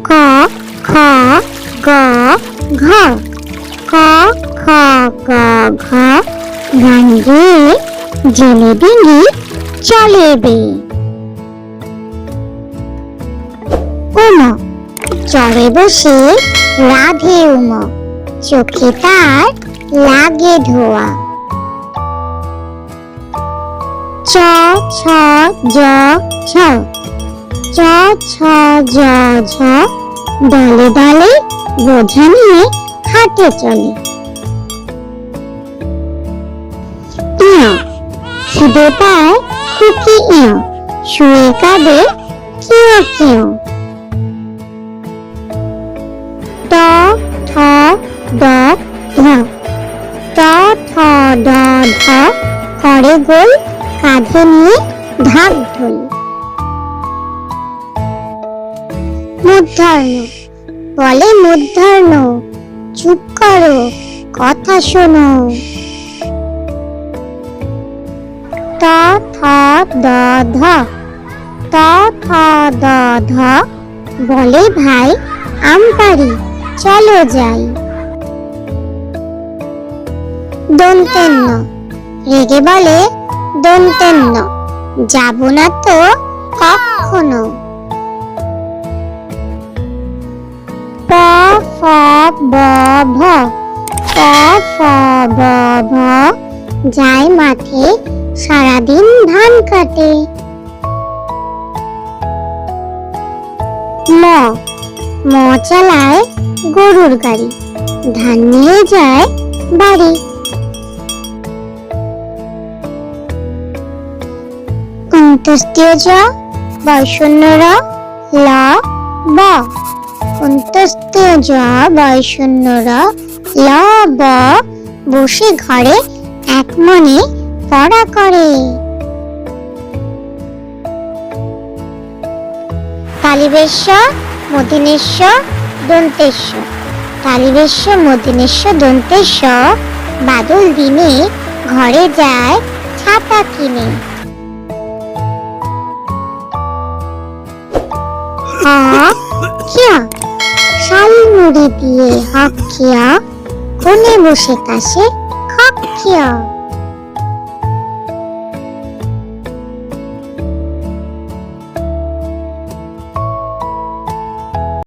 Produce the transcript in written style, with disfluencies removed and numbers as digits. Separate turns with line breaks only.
ক খ গ ঘ, ক খ গ ঘ, গান গেয়ে জেলে ডিঙি চলে বে। উম, চড়ে বসে রাধে উম, চোখে তার লাগে ধোয়া। চ ছ জ ঝ, চ ছ জ ঝ, দলে দলে বোঝা নিয়ে হাঁটে চলে। ইয়, খিদে পায় খুকি ইয়, শুয়ে কাঁদে কিয় কিয়। ট ঠ ড ঢ, ট ঠ ড ঢ, করে গোল কাঁধে নিয়ে ঢাক ঢোল। মূর্ধন্য, বলে মূর্ধন্য, চুপ করো কথা শোনো। ত থ দ ধ, ত থ দ ধ, বলে ভাই আম পাড়ি চলো যাই। দন্তেন্ন, রেগে বলে দন্তেন্ন, যাব না তো কখনো। প ফ ব ভ, প ফ ব ভ, যায় মাঠে সারাদিন ধান কাটে। ম, ম চালায় গরুর গাড়ি, ধান নিয়ে যায় বাড়ি। অন্তস্তীয় জ, বয়শূন্য র, ল ব, অন্তস্তীয় জ বয়শূন্য র, ল ব, বসে ঘরে এক মনে পড়া করে। তালিবেশ্য মূর্ধন্যস্য দন্তেশ্য, তালিবেশ্য মূর্ধন্যস্য দন্তেশ্য, বাদল দিনে ঘরে যায় ছাতা কিনে। হ খিয়া, শাল মুড়ি দিয়ে হক খিয়া, কোণে বসে কাশে খক খিয়া।